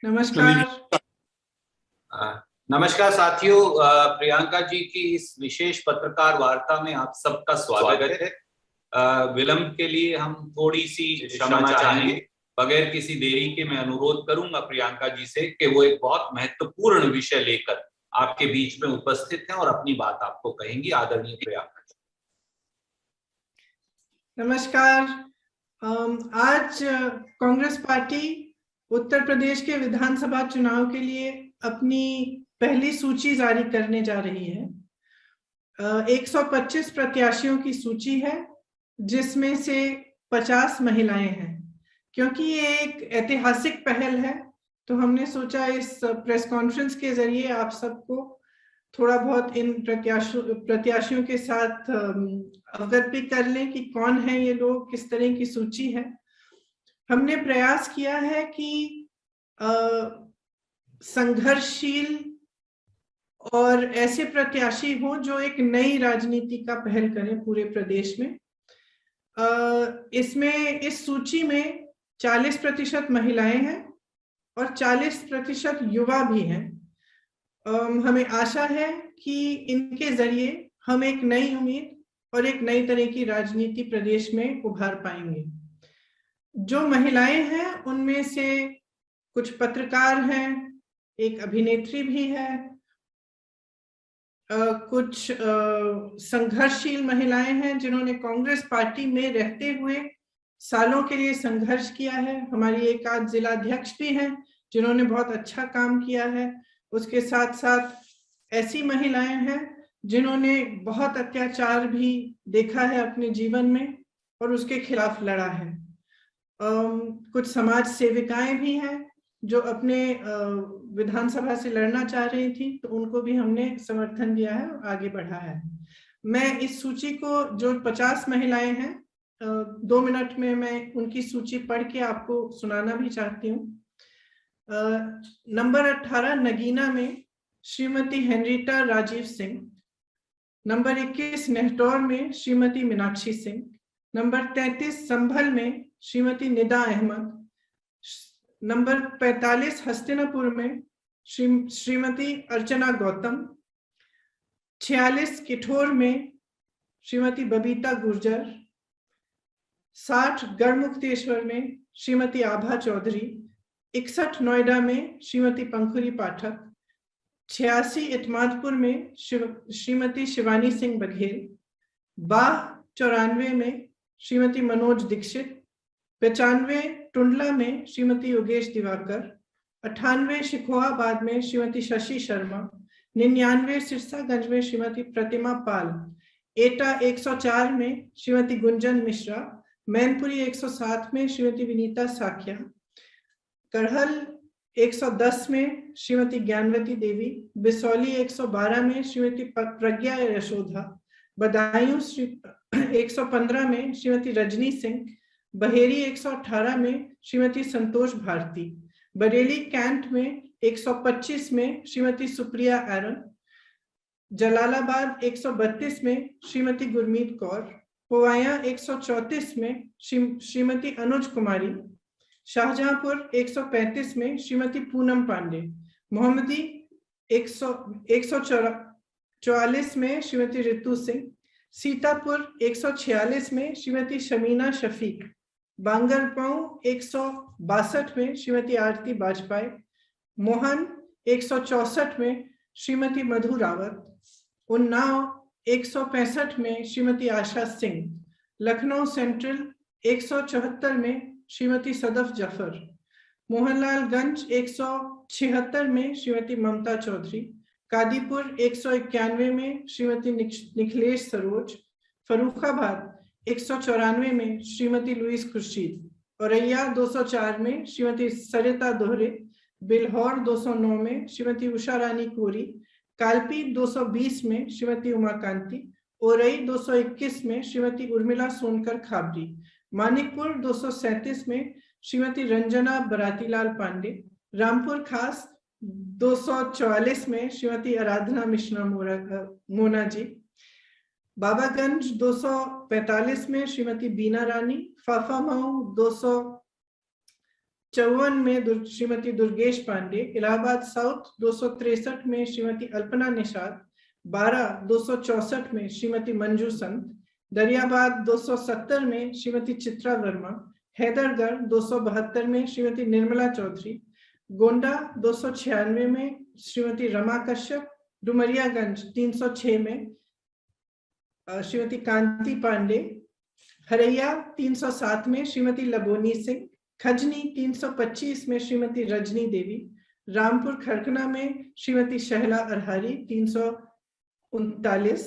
नमस्कार। नमस्कार साथियों, प्रियंका जी की इस विशेष पत्रकार वार्ता में आप सबका स्वागत है। विलंब के लिए हम थोड़ी सी क्षमा चाहेंगे। बगैर किसी देरी के मैं अनुरोध करूंगा प्रियंका जी से कि वो एक बहुत महत्वपूर्ण विषय लेकर आपके बीच में उपस्थित हैं और अपनी बात आपको कहेंगी। आदरणीय प्रियंका जी। नमस्कार। आज कांग्रेस पार्टी उत्तर प्रदेश के विधानसभा चुनाव के लिए अपनी पहली सूची जारी करने जा रही है। 125 प्रत्याशियों की सूची है, जिसमें से 50 महिलाएं हैं। क्योंकि ये एक ऐतिहासिक पहल है, तो हमने सोचा इस प्रेस कॉन्फ्रेंस के जरिए आप सबको थोड़ा बहुत इन प्रत्याशियों के साथ अवगत भी कर लें कि कौन है ये लोग, किस तरह की सूची है। हमने प्रयास किया है कि संघर्षशील और ऐसे प्रत्याशी हों जो एक नई राजनीति का पहल करें पूरे प्रदेश में। इसमें इस सूची में 40% महिलाएं हैं और 40% युवा भी हैं। हमें आशा है कि इनके जरिए हम एक नई उम्मीद और एक नई तरह की राजनीति प्रदेश में उभार पाएंगे। जो महिलाएं हैं उनमें से कुछ पत्रकार हैं, एक अभिनेत्री भी है, कुछ संघर्षशील महिलाएं हैं जिन्होंने कांग्रेस पार्टी में रहते हुए सालों के लिए संघर्ष किया है। हमारी एक आध जिलाध्यक्ष भी हैं जिन्होंने बहुत अच्छा काम किया है। उसके साथ साथ ऐसी महिलाएं हैं जिन्होंने बहुत अत्याचार भी देखा है अपने जीवन में और उसके खिलाफ लड़ा है। कुछ समाज सेविकाएं भी हैं जो अपने विधानसभा से लड़ना चाह रही थी, तो उनको भी हमने समर्थन दिया है और आगे बढ़ा है। मैं इस सूची को, जो 50 महिलाएं हैं, 2 मिनट में मैं उनकी सूची पढ़ के आपको सुनाना भी चाहती हूँ। नंबर 18 नगीना में श्रीमती हेनरीटा राजीव सिंह। नंबर 21 नेहटौर में श्रीमती मीनाक्षी सिंह। नंबर 33 संभल में श्रीमती निदा अहमद। नंबर 45 हस्तिनापुर में श्रीमती अर्चना गौतम। 46 किठौर में श्रीमती बबीता गुर्जर। 60 गढ़मुक्तेश्वर में श्रीमती आभा चौधरी। 61 नोएडा में श्रीमती पंखुरी पाठक। 86 इतमादपुर में श्रीमती शिवानी सिंह बघेल। 94 में श्रीमती मनोज दीक्षित। 95 टुंडला में श्रीमती योगेश दिवाकर। 98 शिकोहाबाद में श्रीमती शशि शर्मा। 99 सिरसागंज में श्रीमती प्रतिमा पाल। एटा 104 में श्रीमती गुंजन मिश्रा। मैनपुरी 107 में श्रीमती विनीता साखिया। कड़हल 110 में श्रीमती ज्ञानवती देवी। बिसौली 112 में श्रीमती प्रज्ञा यशोधा। बदायूं 115 में श्रीमती रजनी सिंह। बहेरी 118 में श्रीमती संतोष भारती। बरेली कैंट में 125 में श्रीमती सुप्रिया एरन। जलालाबाद 132 में श्रीमती गुरमीत कौर। पोवाया 134 में श्रीमती अनुज कुमारी। शाहजहांपुर 135 में श्रीमती पूनम पांडे। मोहम्मदी 144 में श्रीमती रितु सिंह। सीतापुर 146 में श्रीमती शमीना शफीक। बांगरगांव 162 में श्रीमती आरती बाजपेयी। मोहन 164 में श्रीमती मधु रावत। उन्नाव 165 में श्रीमती आशा सिंह। लखनऊ सेंट्रल 174 में श्रीमती सदफ जफर। मोहनलालगंज 176 में श्रीमती ममता चौधरी। कादीपुर 191 में श्रीमती निखिलेश सरोज। फरुखाबाद 194 में श्रीमती लुईस खुर्शीद। औरैया 204 में श्रीमती सरिता दोहरे। बिल्हौर 209 में श्रीमती उषा रानी कोरी। कालपी 220 में श्रीमती उमाकांति। ओरई 221 में श्रीमती उर्मिला सोनकर खाबरी। मानिकपुर 237 में श्रीमती रंजना बरातीलाल पांडे। रामपुर खास 244 में श्रीमती आराधना मिश्रा मोना जी। बाबागंज 245 में श्रीमती बीना रानी। फाफामऊ 254 में श्रीमती दुर्गेश पांडे, इलाहाबाद साउथ 263 में श्रीमती अल्पना निषाद, 264 में श्रीमती मंजू संत, दरियाबाद 270 में श्रीमती चित्रा वर्मा, हैदरगढ़ 272 में श्रीमती निर्मला चौधरी, गोंडा 296 में श्रीमती रमा कश्यप, डुमरियागंज 306 में श्रीमती कांति पांडे, हरैया 307 में श्रीमती लबोनी सिंह, खजनी 325 में श्रीमती रजनी देवी, रामपुर खरकना में श्रीमती शहला अरहारी 339,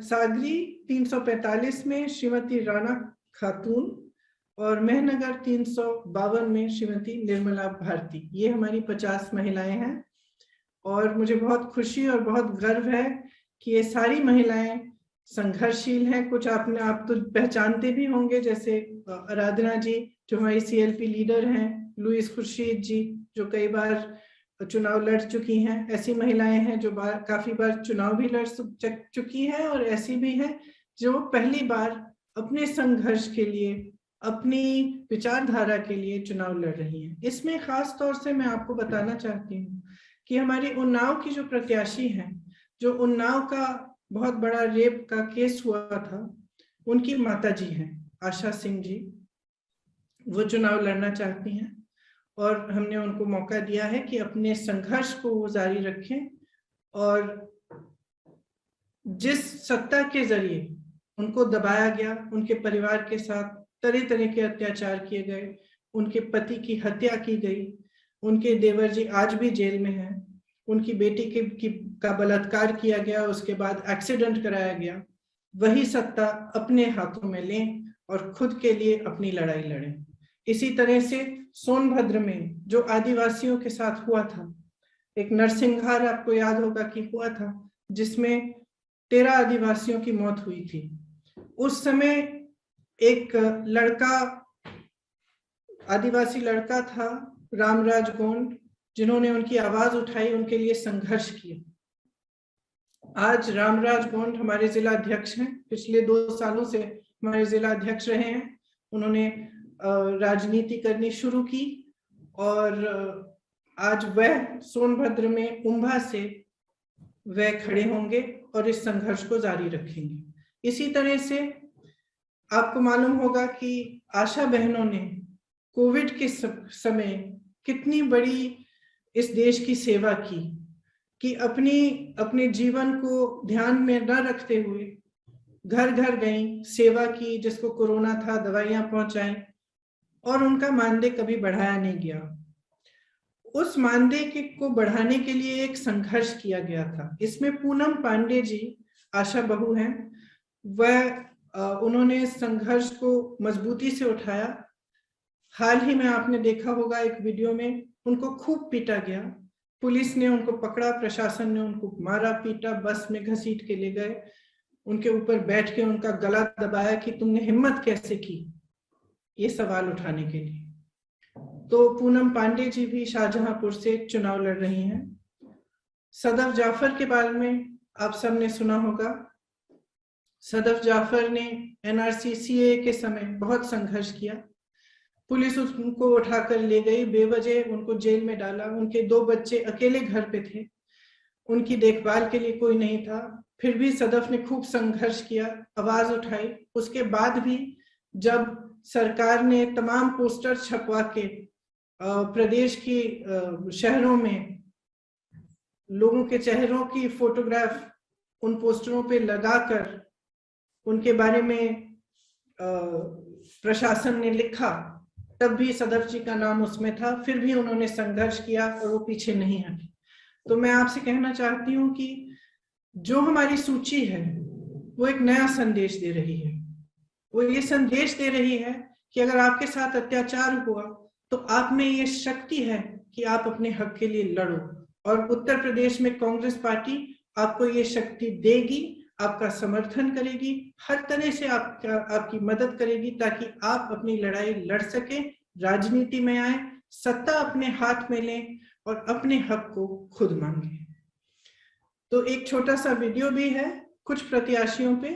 सागरी 345 में श्रीमती राणा खातून और मेहनगर 352 में श्रीमती निर्मला भारती। ये हमारी 50 महिलाएं हैं और मुझे बहुत खुशी और बहुत गर्व है कि ये सारी महिलाएं संघर्षशील हैं। कुछ आपने आप तो पहचानते भी होंगे, जैसे आराधना जी जो हमारी CLP लीडर हैं, लुइस खुर्शीद जी जो कई बार चुनाव लड़ चुकी हैं। ऐसी महिलाएं हैं जो काफी बार चुनाव भी लड़ चुकी हैं और ऐसी भी हैं जो पहली बार अपने संघर्ष के लिए, अपनी विचारधारा के लिए चुनाव लड़ रही हैं। इसमें खास तौर से मैं आपको बताना चाहती हूँ कि हमारी उन्नाव की जो प्रत्याशी हैं, जो उन्नाव का बहुत बड़ा रेप का केस हुआ था, उनकी माताजी हैं आशा सिंह जी, वो चुनाव लड़ना चाहती हैं और हमने उनको मौका दिया है कि अपने संघर्ष को वो जारी रखें और जिस सत्ता के जरिए उनको दबाया गया, उनके परिवार के साथ तरह तरह के अत्याचार किए गए, उनके पति की हत्या की गई, उनके देवर जी आज भी जेल में हैं, उनकी बेटी का बलात्कार किया गया, उसके बाद एक्सीडेंट कराया गया, वही सत्ता अपने हाथों में लें और खुद के लिए अपनी लड़ाई लड़ें। इसी तरह से सोनभद्र में जो आदिवासियों के साथ हुआ था, एक नरसिंहार आपको याद होगा कि हुआ था, जिसमें 13 आदिवासियों की मौत हुई थी। उस समय एक लड़का, आदिवासी लड़का था रामराज गोंड, जिन्होंने उनकी आवाज उठाई, उनके लिए संघर्ष किया। आज रामराज गोंड हमारे जिला अध्यक्ष हैं, पिछले 2 सालों से हमारे जिला अध्यक्ष रहे हैं। उन्होंने राजनीति करनी शुरू की और आज वह सोनभद्र में उम्भा से वह खड़े होंगे और इस संघर्ष को जारी रखेंगे। इसी तरह से आपको मालूम होगा कि आशा बहनों ने कोविड के समय कितनी बड़ी इस देश की सेवा की, कि अपने जीवन को ध्यान में न रखते हुए घर घर गई, सेवा की, जिसको कोरोना था दवाइयां पहुंचाई और उनका मानदेय कभी बढ़ाया नहीं गया। उस मानदेय को बढ़ाने के लिए एक संघर्ष किया गया था। इसमें पूनम पांडे जी आशा बहू हैं, वह उन्होंने संघर्ष को मजबूती से उठाया। हाल ही में आपने देखा होगा एक वीडियो में उनको खूब पीटा गया, पुलिस ने उनको पकड़ा, प्रशासन ने उनको मारा पीटा, बस में घसीट के ले गए, उनके ऊपर बैठ के उनका गला दबाया कि तुमने हिम्मत कैसे की ये सवाल उठाने के लिए। तो पूनम पांडे जी भी शाहजहांपुर से चुनाव लड़ रही हैं। सदफ जाफर के बारे में आप सबने सुना होगा। सदफ जाफर ने NRC CAA के समय बहुत संघर्ष किया, पुलिस उनको उठाकर ले गई, बेवजह उनको जेल में डाला। उनके 2 बच्चे अकेले घर पे थे, उनकी देखभाल के लिए कोई नहीं था, फिर भी सदफ ने खूब संघर्ष किया, आवाज उठाई। उसके बाद भी जब सरकार ने तमाम पोस्टर छपवा के प्रदेश की शहरों में लोगों के चेहरों की फोटोग्राफ उन पोस्टरों पे लगाकर उनके बारे में प्रशासन ने लिखा, तब भी सदफ जी का नाम उसमें था। फिर भी उन्होंने संघर्ष किया और वो पीछे नहीं हटे। तो मैं आपसे कहना चाहती हूँ कि जो हमारी सूची है वो एक नया संदेश दे रही है। वो ये संदेश दे रही है कि अगर आपके साथ अत्याचार हुआ तो आप में ये शक्ति है कि आप अपने हक के लिए लड़ो, और उत्तर प्रदेश में कांग्रेस पार्टी आपको ये शक्ति देगी, आपका समर्थन करेगी, हर तरह से आपकी मदद करेगी ताकि आप अपनी लड़ाई लड़ सके, राजनीति में आए, सत्ता अपने हाथ में लें और अपने हक को खुद मांगे। तो एक छोटा सा वीडियो भी है कुछ प्रत्याशियों पे,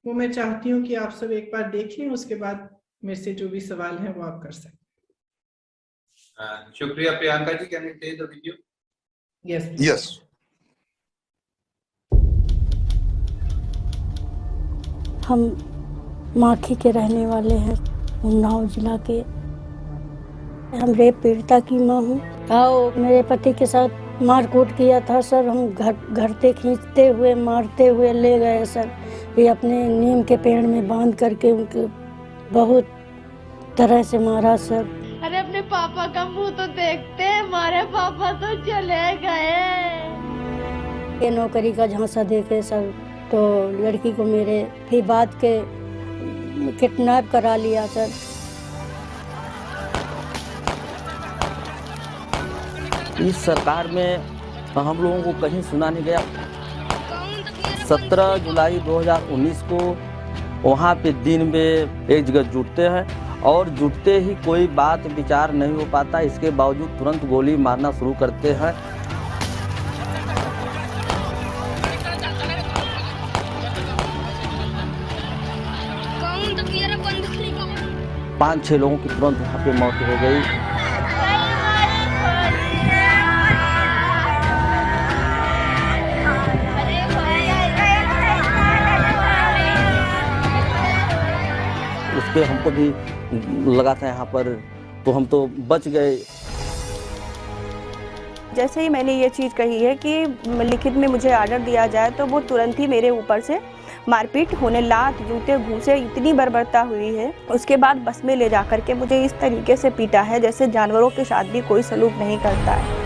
वो मैं चाहती हूँ कि आप सब एक बार देख लें, उसके बाद मेरे से जो भी सवाल हैं वो आप कर सकते हैं। शुक्रिया Priyanka ji, can you play the video? Yes. Yes. हम माखी के रहने वाले हैं, उन्नाव जिला के। हम रेप पीड़िता की मां हूँ। और मेरे पति के साथ मारकूट किया था सर। हम घर से खींचते हुए मारते हुए ले गए सर। ये अपने नीम के पेड़ में बांध करके उनके बहुत तरह से मारा सर। अरे अपने पापा का मुंह तो देखते, हमारे पापा तो चले गए। ये नौकरी का झांसा देके सर, तो लड़की को मेरे फिर बाद के किडनैप करा लिया सर। इस सरकार में हम लोगों को कहीं सुना नहीं गया। 17 जुलाई 2019 को वहाँ पे दिन में एक जगह जुटते हैं और जुटते ही कोई बात विचार नहीं हो पाता। इसके बावजूद तुरंत गोली मारना शुरू करते हैं। 5-6 लोगों की तुरंत वहाँ पे मौत हो गई। उस पे हमको भी लगा था यहाँ पर, तो हम तो बच गए। जैसे ही मैंने ये चीज़ कही है कि लिखित में मुझे ऑर्डर दिया जाए, तो वो तुरंत ही मेरे ऊपर से मारपीट होने, लात जूते घूसे इतनी बर्बरता हुई है। उसके बाद बस में ले जा कर के मुझे इस तरीके से पीटा है जैसे जानवरों के साथ भी कोई सलूक नहीं करता है।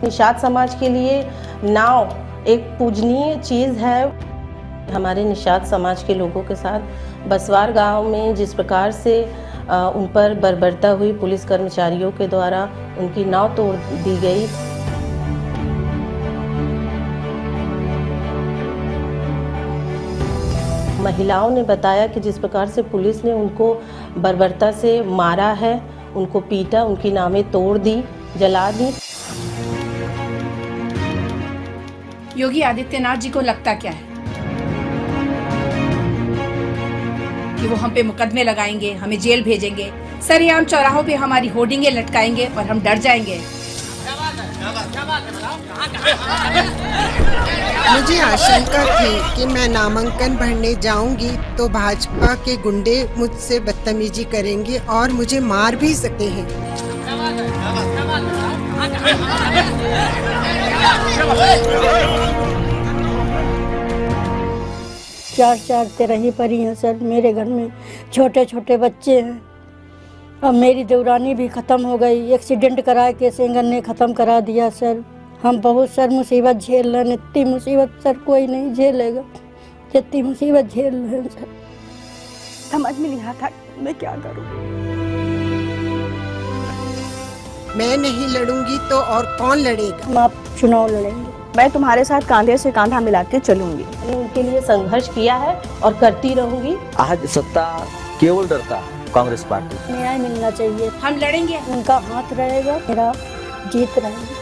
निषाद समाज के लिए नाव एक पूजनीय चीज़ है। हमारे निषाद समाज के लोगों के साथ बसवार गांव में जिस प्रकार से उन पर बर्बरता हुई पुलिस कर्मचारियों के द्वारा, उनकी नाव तोड़ दी गई। महिलाओं ने बताया कि जिस प्रकार से पुलिस ने उनको बर्बरता से मारा है, उनको पीटा, उनकी नावें तोड़ दी, जला दी। योगी आदित्यनाथ जी को लगता क्या है कि वो हम पे मुकदमे लगाएंगे, हमें जेल भेजेंगे, सरेआम चौराहों पे हमारी होर्डिंगें लटकाएंगे और हम डर जाएंगे? मुझे आशंका थी कि मैं नामांकन भरने जाऊंगी तो भाजपा के गुंडे मुझसे बदतमीजी करेंगे और मुझे मार भी सकते हैं। 4 तिरही परी हैं सर। मेरे घर में छोटे छोटे बच्चे हैं। अब मेरी देवरानी भी ख़त्म हो गई। एक्सीडेंट करा के सेंगर ने ख़त्म करा दिया सर। हम बहुत सर मुसीबत झेल रहे हैं। इतनी मुसीबत सर कोई नहीं झेलेगा जितनी मुसीबत झेल रहे हैं सर। समझ में नहीं आता मैं क्या करूं। मैं नहीं लड़ूंगी तो और कौन लड़ेगा? हम आप चुनाव लड़ेंगे। मैं तुम्हारे साथ कांधे से कांधा मिला के चलूंगी। मैंने उनके लिए संघर्ष किया है और करती रहूंगी। आज सत्ता केवल डरता है कांग्रेस पार्टी। न्याय मिलना चाहिए। हम लड़ेंगे। उनका हाथ रहेगा, मेरा जीत रहेगा।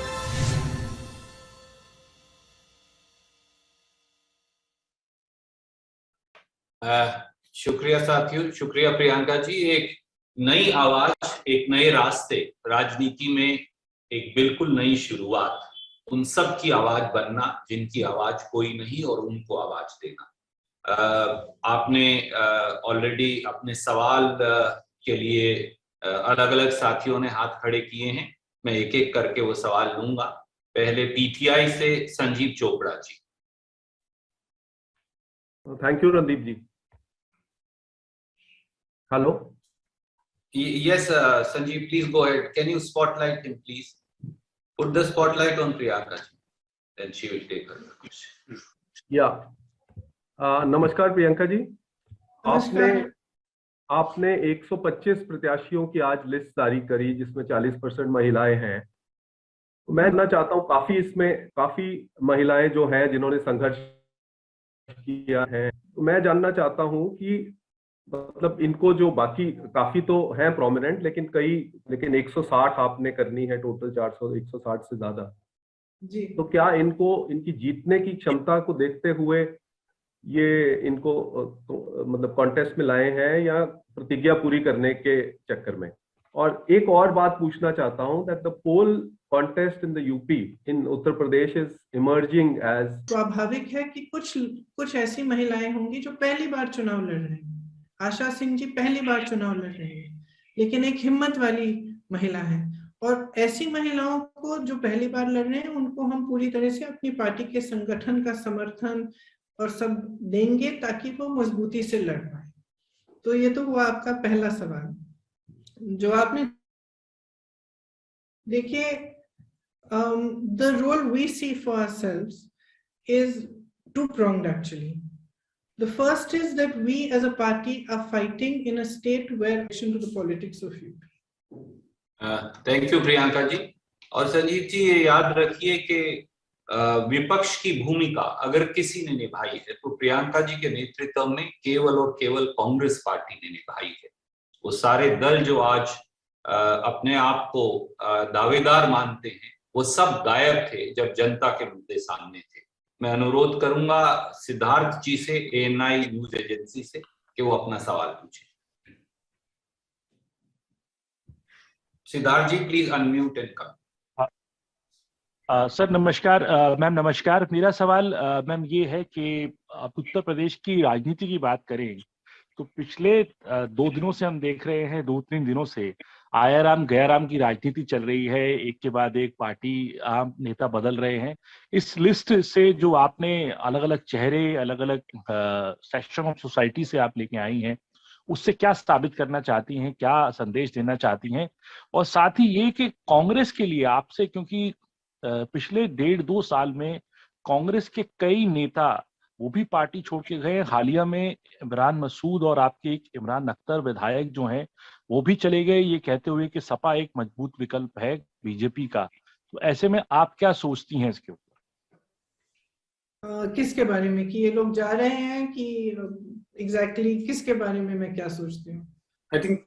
शुक्रिया साथियों, शुक्रिया प्रियंका जी। एक नई आवाज, एक नए रास्ते, राजनीति में एक बिल्कुल नई शुरुआत, उन सब की आवाज बनना जिनकी आवाज कोई नहीं और उनको आवाज देना। आपने ऑलरेडी अपने सवाल के लिए अलग अलग साथियों ने हाथ खड़े किए हैं। मैं एक एक करके वो सवाल लूंगा। पहले पीटीआई से Sanjeev Chopra ji. Thank you Randeep ji. Hello. Yes, Sanjeev, please go ahead. Can you spotlight him, please? Put the spotlight on Priyanka ji, then she will take her question. Yeah. नमस्कार प्रियंका जी। आपने 125 प्रत्याशियों की आज लिस्ट जारी करी जिसमें 40% महिलाएं हैं। मैं जानना चाहता हूँ, काफी महिलाएं जो हैं जिन्होंने संघर्ष किया है, तो मैं जानना चाहता हूँ कि मतलब इनको जो बाकी काफी तो हैं प्रोमिनेंट, लेकिन 160 आपने करनी है टोटल, 400 160 से ज्यादा जी। तो क्या इनको इनकी जीतने की क्षमता को देखते हुए ये इनको मतलब कॉन्टेस्ट में लाए हैं या प्रतिज्ञा पूरी करने के चक्कर में? और एक और बात पूछना चाहता हूं that the poll contest in the UP in Uttar Pradesh is emerging as, स्वाभाविक है कि कुछ ऐसी महिलाएं होंगी जो पहली बार चुनाव लड़ रही हैं। आशा सिंह जी पहली बार चुनाव लड़ रही है, लेकिन एक हिम्मत वाली महिला है, और ऐसी महिलाओं को जो पहली बार लड़ रहे हैं उनको हम पूरी तरह से अपनी पार्टी के संगठन का समर्थन और सब देंगे ताकि वो मजबूती से लड़ पाए। तो ये तो हुआ आपका पहला सवाल। जो आपने देखिए, the role we see for ourselves is two-pronged actually. The first is that we as a party are fighting in a state where action to the politics of youth. Thank you Priyanka ji. और संजीव जी ये याद रखिए कि विपक्ष की भूमिका अगर किसी ने निभाई है तो प्रियंका जी के नेतृत्व में केवल और केवल कांग्रेस पार्टी ने निभाई है। वो सारे दल जो आज अपने आप को दावेदार मानते हैं वो सब गायब थे जब जनता के मुद्दे सामने थे। मैं अनुरोध करूंगा सिद्धार्थ जी से, ANI न्यूज एजेंसी से, कि वो अपना सवाल पूछे। Siddharth ji please unmute and come. Sir नमस्कार। मैम नमस्कार। मेरा सवाल मैम ये है कि आप उत्तर प्रदेश की राजनीति की बात करें तो पिछले 2 दिनों से हम देख रहे हैं, 2-3 दिनों से आयाराम गयाराम की राजनीति चल रही है। एक के बाद एक पार्टी आम नेता बदल रहे हैं। इस लिस्ट से जो आपने अलग अलग चेहरे, अलग अलग सेक्शन ऑफ सोसाइटी से आप लेके आई हैं, उससे क्या साबित करना चाहती हैं, क्या संदेश देना चाहती हैं? और साथ ही ये कि कांग्रेस के लिए आपसे, क्योंकि पिछले 1.5-2 साल में कांग्रेस के कई नेता वो भी पार्टी छोड़ के गए। हालिया में इमरान मसूद और आपके एक इमरान अख्तर विधायक जो हैं वो भी चले गए, ये कहते हुए कि सपा एक मजबूत विकल्प है बीजेपी का। तो ऐसे में आप क्या सोचती हैं इसके ऊपर? किसके बारे में कि ये लोग जा रहे हैं कि एग्जैक्टली किसके बारे में मैं क्या सोचती हूँ? आई थिंक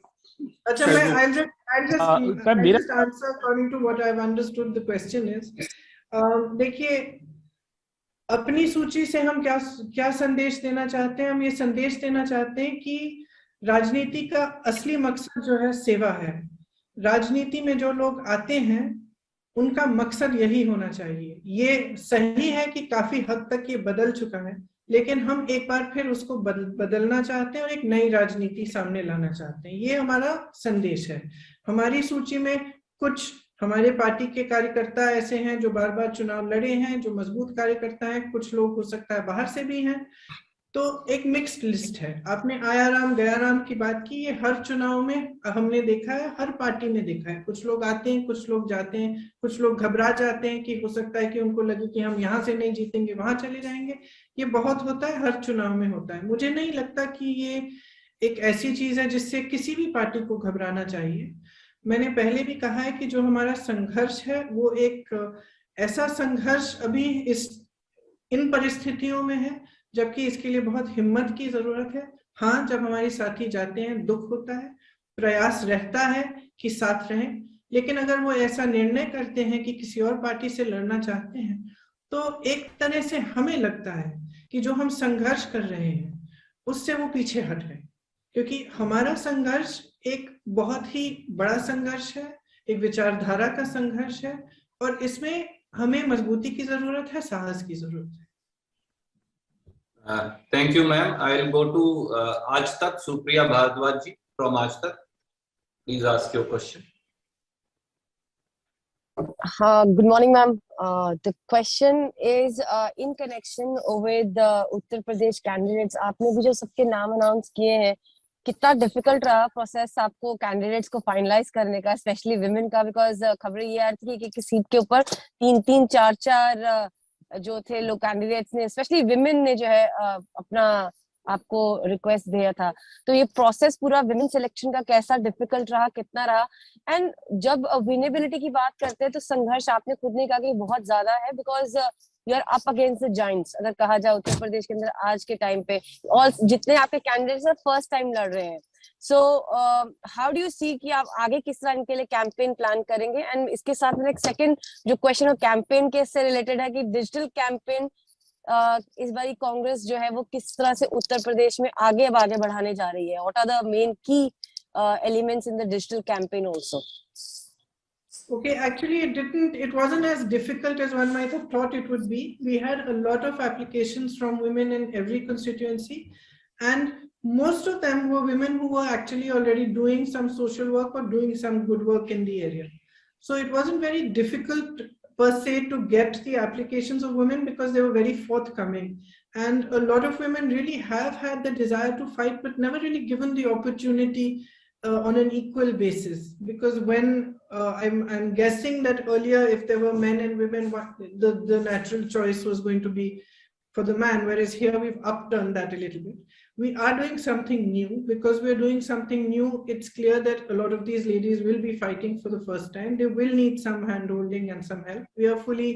अच्छा, मैं I'll just answer according to what I've understood the question is. देखिए, अपनी सूची से हम क्या संदेश देना चाहते हैं? हम ये संदेश देना चाहते हैं कि राजनीति का असली मकसद जो है सेवा है। राजनीति में जो लोग आते हैं उनका मकसद यही होना चाहिए। ये सही है कि काफी हद तक ये बदल चुका है, लेकिन हम एक बार फिर उसको बदलना चाहते हैं और एक नई राजनीति सामने लाना चाहते हैं। ये हमारा संदेश है। हमारी सूची में कुछ हमारे पार्टी के कार्यकर्ता ऐसे हैं जो बार बार चुनाव लड़े हैं, जो मजबूत कार्यकर्ता हैं। कुछ लोग हो सकता है बाहर से भी हैं। तो एक मिक्स्ड लिस्ट है। आपने आयाराम गयाराम की बात की, ये हर चुनाव में हमने देखा है, हर पार्टी में देखा है। कुछ लोग आते हैं, कुछ लोग जाते हैं, कुछ लोग घबरा जाते हैं कि हो सकता है कि उनको लगे कि हम यहाँ से नहीं जीतेंगे, वहां चले जाएंगे। ये बहुत होता है, हर चुनाव में होता है। मुझे नहीं लगता कि ये एक ऐसी चीज है जिससे किसी भी पार्टी को घबराना चाहिए। मैंने पहले भी कहा है कि जो हमारा संघर्ष है वो एक ऐसा संघर्ष अभी इन परिस्थितियों में है जबकि इसके लिए बहुत हिम्मत की जरूरत है। हाँ, जब हमारे साथी जाते हैं दुख होता है, प्रयास रहता है कि साथ रहें, लेकिन अगर वो ऐसा निर्णय करते हैं कि किसी और पार्टी से लड़ना चाहते हैं तो एक तरह से हमें लगता है कि जो हम संघर्ष कर रहे हैं उससे वो पीछे हट गए, क्योंकि हमारा संघर्ष एक बहुत ही बड़ा संघर्ष है, एक विचारधारा का संघर्ष है और इसमें हमें मजबूती की जरूरत है, साहस की जरूरत है। Thank you ma'am. I will go to Aaj Tak Supriya Bhardwaj ji from Aaj Tak. Please ask your question. Good morning, ma'am. The question is in connection with the Uttar Pradesh candidates. आपने भी जो सबके नाम अनाउंस किए हैं, कितना डिफिकल्ट रहा प्रोसेस आपको कैंडिडेट्स को फाइनलाइज करने का, स्पेशली विमेन का? बिकॉज खबरें ये आ रही थी कि किसी सीट के ऊपर 3-3, 4-4 जो थे लोग कैंडिडेट्स ने, स्पेशली विमेन ने जो है अपना आपको रिक्वेस्ट दिया था। तो ये प्रोसेस पूरा विमेन सिलेक्शन का कैसा डिफिकल्ट रहा, कितना रहा? एंड जब विनेबिलिटी की बात करते हैं तो संघर्ष आपने खुद ने कहा कि बहुत ज्यादा है, because you are up against the giants, अगर कहा जाए उत्तर प्रदेश के अंदर आज के टाइम पे, और जितने आपके कैंडिडेट्स हैं फर्स्ट टाइम लड़ रहे हैं। So how do you see कि आप आगे किस तरह इनके लिए कैंपेन प्लान करेंगे? एंड इसके साथ में एक सेकंड जो क्वेश्चन है कैंपेन के से रिलेटेड है कि डिजिटल कैंपेन इस बारी कांग्रेस जो है वो किस तरह से उत्तर प्रदेश में आगे बढ़ाने जा रही है? व्हाट आर द मेन की elements in the digital campaign also? Okay, actually it wasn't as difficult as one might have thought it would be. We had a lot of applications from women in every constituency, and most of them were women who were actually already doing some social work or doing some good work in the area. So it wasn't very difficult per se to get the applications of women because they were very forthcoming. And a lot of women really have had the desire to fight, but never really given the opportunity on an equal basis. Because when I'm guessing that earlier, if there were men and women, the natural choice was going to be for the man, whereas here we've upturned that a little bit. We are doing something new. Because we're doing something new, it's clear that a lot of these ladies will be fighting for the first time. They will need some hand-holding and some help. We are fully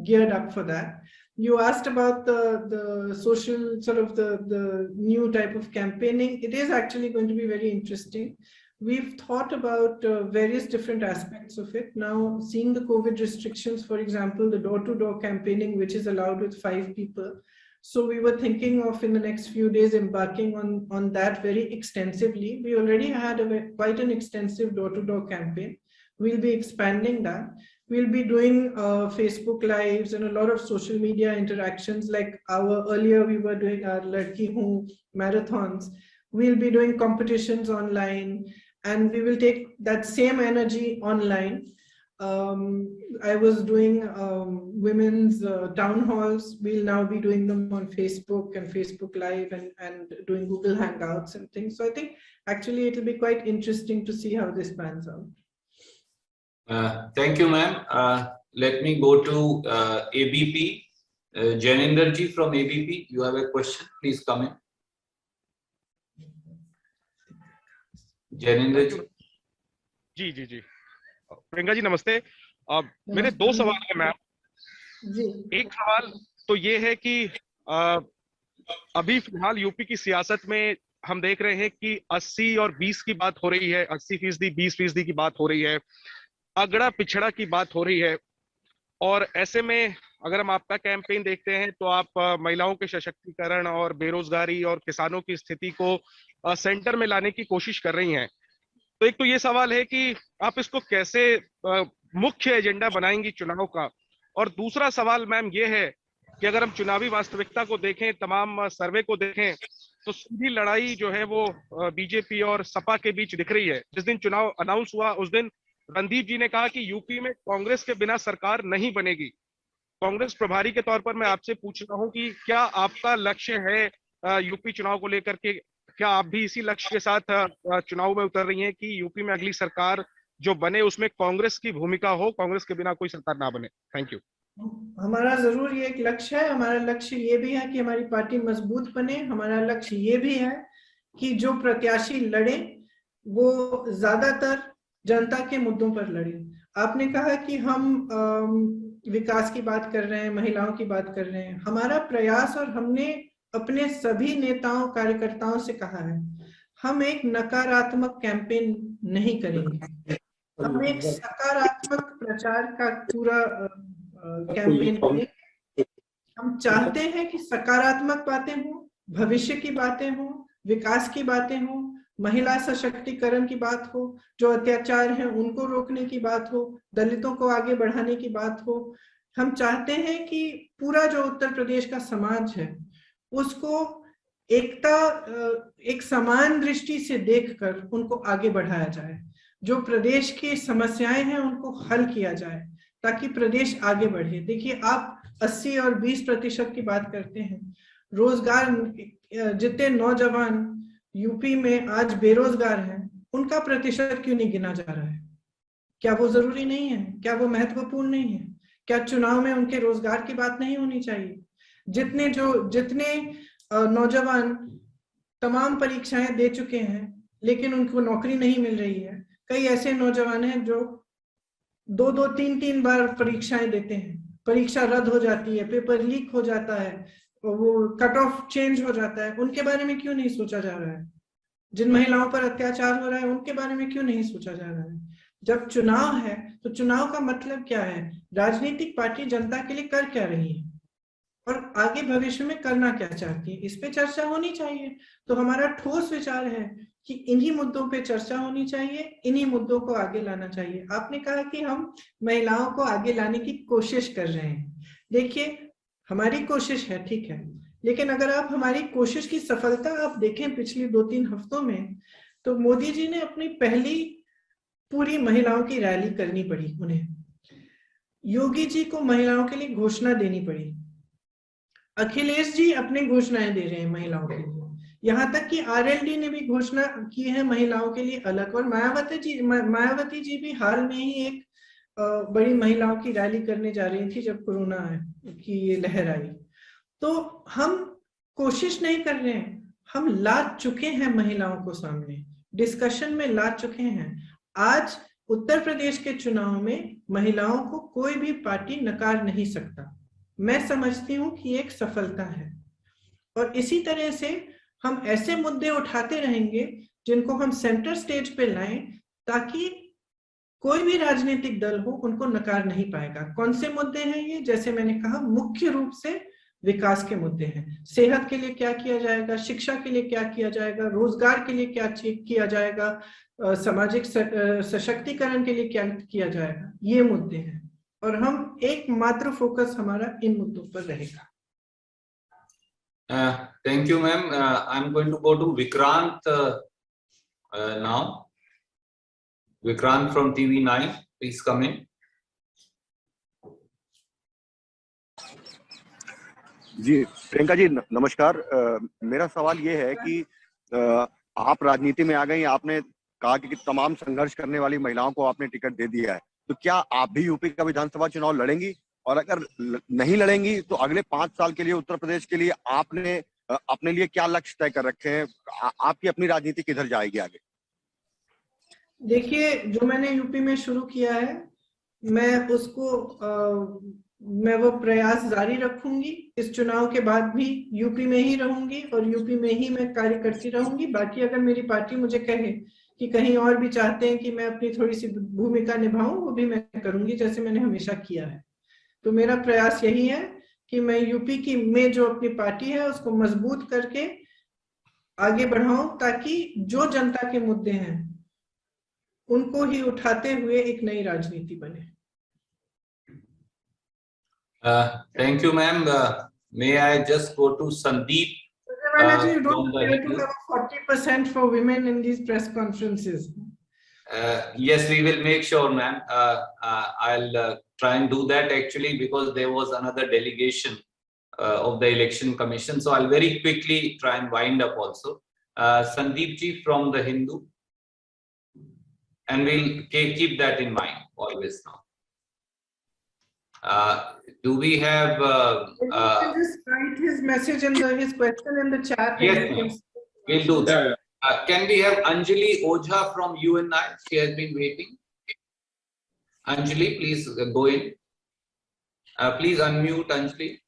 geared up for that. You asked about the social, sort of the new type of campaigning. It is actually going to be very interesting. We've thought about various different aspects of it. Now, seeing the COVID restrictions, for example, the door-to-door campaigning, which is allowed with 5 people. So we were thinking of in the next few days embarking on that very extensively. We already had quite an extensive door-to-door campaign. We'll be expanding that. We'll be doing Facebook Lives and a lot of social media interactions, like earlier we were doing our Ladki Hoon marathons. We'll be doing competitions online, and we will take that same energy online. I was doing women's town halls. We'll now be doing them on Facebook and Facebook Live and doing Google Hangouts and things. So I think actually it'll be quite interesting to see how this pans out. Thank you, ma'am. Let me go to ABP. Janinder ji from ABP, you have a question? Please come in. Janinder ji. जी जी जी, प्रियंका जी नमस्ते। मेरे 2 सवाल है ma'am जी। एक सवाल तो ये है कि अभी फिलहाल यूपी की सियासत में हम देख रहे हैं कि 80 और 20 की बात हो रही है, 80% 20% की बात हो रही है, अगड़ा पिछड़ा की बात हो रही है। और ऐसे में अगर हम आपका कैंपेन देखते हैं तो आप महिलाओं के सशक्तिकरण और बेरोजगारी और किसानों की स्थिति को सेंटर में लाने की कोशिश कर रही हैं। तो एक तो ये सवाल है कि आप इसको कैसे मुख्य एजेंडा बनाएंगी चुनाव का। और दूसरा सवाल मैम ये है कि अगर हम चुनावी वास्तविकता को देखें, तमाम सर्वे को देखें, तो सीधी लड़ाई जो है वो बीजेपी और सपा के बीच दिख रही है। जिस दिन चुनाव अनाउंस हुआ उस दिन रणदीप जी ने कहा कि यूपी में कांग्रेस के बिना सरकार नहीं बनेगी। कांग्रेस प्रभारी के तौर पर मैं आपसे पूछ रहा हूं कि क्या आपका लक्ष्य है यूपी चुनाव को लेकर के, क्या आप भी इसी लक्ष्य के साथ चुनाव में उतर रही हैं कि यूपी में अगली सरकार जो बने उसमें कांग्रेस की भूमिका हो, कांग्रेस के बिना कोई सरकार ना बने? Thank you. हमारा जरूर ये एक लक्ष्य है। हमारा लक्ष्य ये भी है कि हमारी पार्टी मजबूत बने। हमारा लक्ष्य ये भी है कि जो प्रत्याशी लड़े वो ज्यादातर जनता के मुद्दों पर लड़े। आपने कहा कि हम विकास की बात कर रहे हैं, महिलाओं की बात कर रहे हैं। हमारा प्रयास, और हमने अपने सभी नेताओं कार्यकर्ताओं से कहा है, हम एक नकारात्मक कैंपेन नहीं करेंगे, हम एक सकारात्मक प्रचार का पूरा कैंपेन करेंगे। हम चाहते हैं कि सकारात्मक बातें हों, भविष्य की बातें हों, विकास की बातें हों, महिला सशक्तिकरण की बात हो, जो अत्याचार हैं उनको रोकने की बात हो, दलितों को आगे बढ़ाने की बात हो। हम चाहते हैं कि पूरा जो उत्तर प्रदेश का समाज है उसको एकता, एक समान दृष्टि से देखकर उनको आगे बढ़ाया जाए। जो प्रदेश की समस्याएं हैं उनको हल किया जाए ताकि प्रदेश आगे बढ़े। देखिए, आप 80 और 20% की बात करते हैं। रोजगार, जितने नौजवान यूपी में आज बेरोजगार हैं उनका प्रतिशत क्यों नहीं गिना जा रहा है? क्या वो जरूरी नहीं है? क्या वो महत्वपूर्ण नहीं है? क्या चुनाव में उनके रोजगार की बात नहीं होनी चाहिए? जितने नौजवान तमाम परीक्षाएं दे चुके हैं लेकिन उनको नौकरी नहीं मिल रही है। कई ऐसे नौजवान हैं जो 2-2, 3-3 बार परीक्षाएं देते हैं, परीक्षा रद्द हो जाती है, पेपर लीक हो जाता है, वो कट ऑफ चेंज हो जाता है। उनके बारे में क्यों नहीं सोचा जा रहा है? जिन महिलाओं पर अत्याचार हो रहा है उनके बारे में क्यों नहीं सोचा जा रहा है? जब चुनाव है तो चुनाव का मतलब क्या है? राजनीतिक पार्टी जनता के लिए कर क्या रही है और आगे भविष्य में करना क्या चाहती है, इस पे चर्चा होनी चाहिए। तो हमारा ठोस विचार है कि इन्हीं मुद्दों पे चर्चा होनी चाहिए, इन्हीं मुद्दों को आगे लाना चाहिए। आपने कहा कि हम महिलाओं को आगे लाने की कोशिश कर रहे हैं। देखिए, हमारी कोशिश है, ठीक है, लेकिन अगर आप हमारी कोशिश की सफलता आप देखें पिछले 2-3 हफ्तों में, तो मोदी जी ने अपनी पहली पूरी महिलाओं की रैली करनी पड़ी उन्हें। योगी जी को महिलाओं के लिए घोषणा देनी पड़ी। अखिलेश जी अपनी घोषणाएं दे रहे हैं महिलाओं के लिए, यहाँ तक कि आरएलडी ने भी घोषणा की है महिलाओं के लिए अलग। और मायावती जी भी हाल में ही एक बड़ी महिलाओं की रैली करने जा रही थी जब कोरोना की ये लहर आई। तो हम कोशिश नहीं कर रहे हैं, हम ला चुके हैं महिलाओं को सामने, डिस्कशन में ला चुके हैं। आज उत्तर प्रदेश के चुनाव में महिलाओं को कोई भी पार्टी नकार नहीं सकता। मैं समझती हूँ कि एक सफलता है और इसी तरह से हम ऐसे मुद्दे उठाते रहेंगे जिनको हम सेंटर स्टेज पे लाएं ताकि कोई भी राजनीतिक दल हो उनको नकार नहीं पाएगा। कौन से मुद्दे हैं ये? जैसे मैंने कहा, मुख्य रूप से विकास के मुद्दे हैं। सेहत के लिए क्या किया जाएगा, शिक्षा के लिए क्या किया जाएगा, रोजगार के लिए क्या किया जाएगा, सामाजिक सशक्तिकरण के लिए क्या किया जाएगा, ये मुद्दे हैं और हम एकमात्र फोकस हमारा इन मुद्दों पर रहेगा। Thank you, ma'am. I'm going to go to Vikrant now. Vikrant from TV9, please come in. जी, प्रियंका जी नमस्कार। मेरा सवाल ये है कि आप राजनीति में आ गई, आपने कहा कि तमाम संघर्ष करने वाली महिलाओं को आपने टिकट दे दिया है, तो क्या आप भी यूपी का विधानसभा चुनाव लड़ेंगी? और अगर नहीं लड़ेंगी तो अगले 5 साल के लिए उत्तर प्रदेश के लिए आपने अपने लिए क्या लक्ष्य तय कर रखे हैं? आपकी अपनी राजनीति किधर जाएगी आगे? देखिए, जो मैंने यूपी में शुरू किया है, मैं वो प्रयास जारी रखूंगी। इस चुनाव के बाद भी यूपी में ही रहूंगी और यूपी में ही मैं कार्य करती रहूंगी। बाकी अगर मेरी पार्टी मुझे कहे कि कहीं और भी चाहते हैं कि मैं अपनी थोड़ी सी भूमिका निभाऊं, वो भी मैं करूंगी, जैसे मैंने हमेशा किया है। तो मेरा प्रयास यही है कि मैं यूपी में जो अपनी पार्टी है उसको मजबूत करके आगे बढ़ाऊं ताकि जो जनता के मुद्दे हैं उनको ही उठाते हुए एक नई राजनीति बने। Thank you, ma'am. May I just go to Sandeep? You don't try to have 40% for women in these press conferences. Yes, we will make sure, ma'am. I'll try and do that actually, because there was another delegation of the Election Commission. So I'll very quickly try and wind up also. Sandeep ji from the Hindu. And we'll keep that in mind always now. Do we have just write his message and his question in the chat? Yes, we'll do that. Can we have Anjali Ojha from UNI? She has been waiting. Anjali, please go in. Please unmute, Anjali.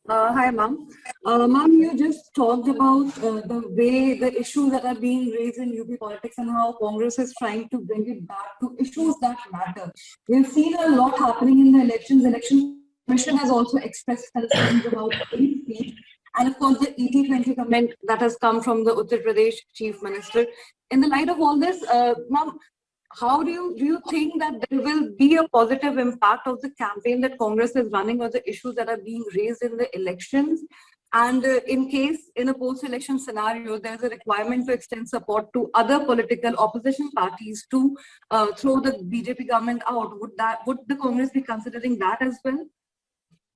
Hi, ma'am. Ma'am, you just talked about the issues that are being raised in UP politics and how Congress is trying to bring it back to issues that matter. We've seen a lot happening in the elections. Election Commission has also expressed concerns about free speech. And of course, the 80-20 comment that has come from the Uttar Pradesh Chief Minister. In the light of all this, ma'am, how do you think that there will be a positive impact of the campaign that Congress is running or the issues that are being raised in the elections? And in case in a post-election scenario, there's a requirement to extend support to other political opposition parties to throw the BJP government out, would the Congress be considering that as well?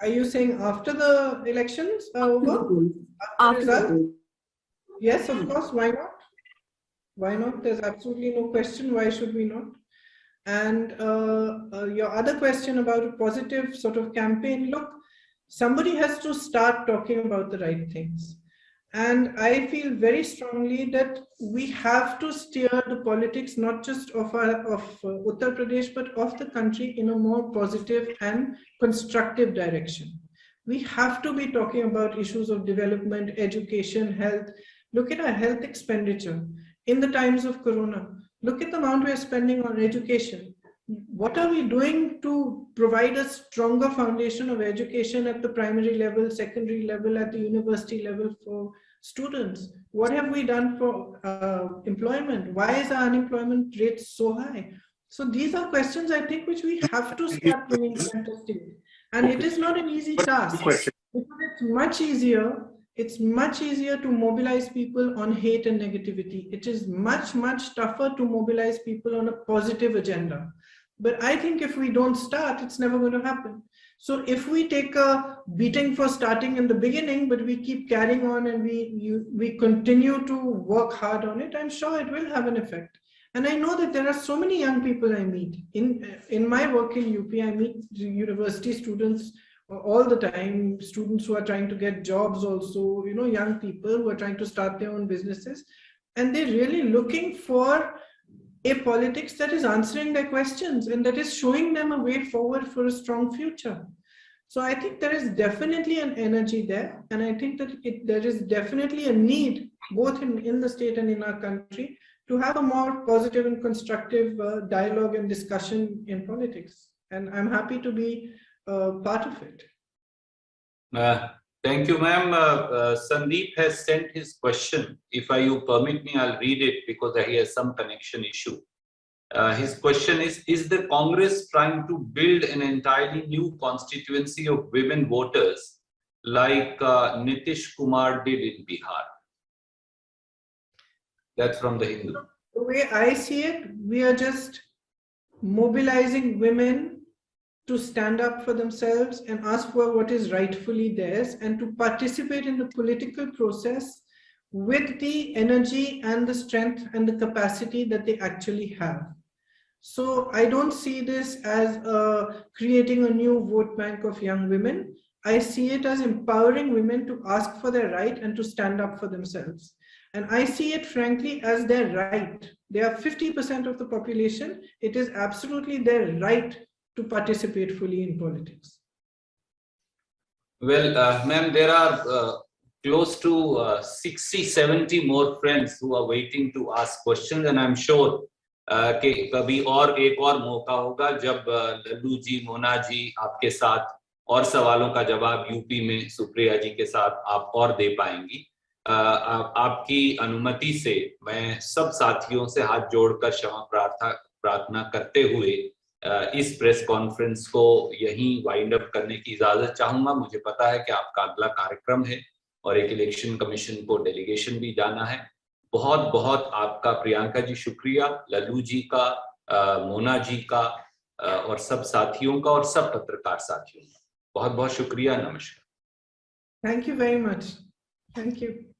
Are you saying after the elections are over? After the result? Yes, of course. Why not? Why not? There's absolutely no question. Why should we not? And your other question about a positive sort of campaign, look, somebody has to start talking about the right things. And I feel very strongly that we have to steer the politics not just of Uttar Pradesh, but of the country in a more positive and constructive direction. We have to be talking about issues of development, education, health. Look at our health expenditure in the times of Corona. Look at the amount we are spending on education. What are we doing to provide a stronger foundation of education at the primary level, secondary level, at the university level for students? What have we done for employment? Why is our unemployment rate so high? So these are questions, I think, which we have to start bringing center stage. And it is not an easy task. Because it's much easier to mobilize people on hate and negativity. It is much, much tougher to mobilize people on a positive agenda. But I think if we don't start, it's never going to happen. So if we take a beating for starting in the beginning, but we keep carrying on and we continue to work hard on it, I'm sure it will have an effect. And I know that there are so many young people I meet. In my work in UP, I meet university students all the time, students who are trying to get jobs also, you know, young people who are trying to start their own businesses. And they're really looking for a politics that is answering their questions and that is showing them a way forward for a strong future. So I think there is definitely an energy there. And I think that there is definitely a need, both in the state and in our country, to have a more positive and constructive dialogue and discussion in politics. And I'm happy to be part of it. Thank you, ma'am. Sandeep has sent his question. If you permit me, I'll read it because he has some connection issue. His question is the Congress trying to build an entirely new constituency of women voters like Nitish Kumar did in Bihar? That's from the Hindu. The way I see it, we are just mobilizing women to stand up for themselves and ask for what is rightfully theirs and to participate in the political process with the energy and the strength and the capacity that they actually have. So I don't see this as creating a new vote bank of young women. I see it as empowering women to ask for their right and to stand up for themselves. And I see it, frankly, as their right. They are 50% of the population. It is absolutely their right to participate fully in politics. Well, ma'am, there are close to 60, 70 more friends who are waiting to ask questions, and I'm sure कि कभी और एक और मौका होगा जब लल्लू जी, मोना जी आपके साथ और सवालों का जवाब यूपी में सुप्रिया जी के साथ आप और दे पाएंगी। आपकी अनुमति से मैं सब साथियों से हाथ जोड़कर क्षमा प्रार्थना करते हुए इस प्रेस कॉन्फ्रेंस को यहीं वाइंड अप करने की इजाजत चाहूंगा। मुझे पता है कि आपका अगला कार्यक्रम है और एक इलेक्शन कमीशन को डेलीगेशन भी जाना है। बहुत बहुत आपका प्रियंका जी शुक्रिया, लल्लू जी का, मोना जी का और सब साथियों का और सब पत्रकार साथियों का बहुत बहुत शुक्रिया। नमस्कार। Thank you very much. Thank you.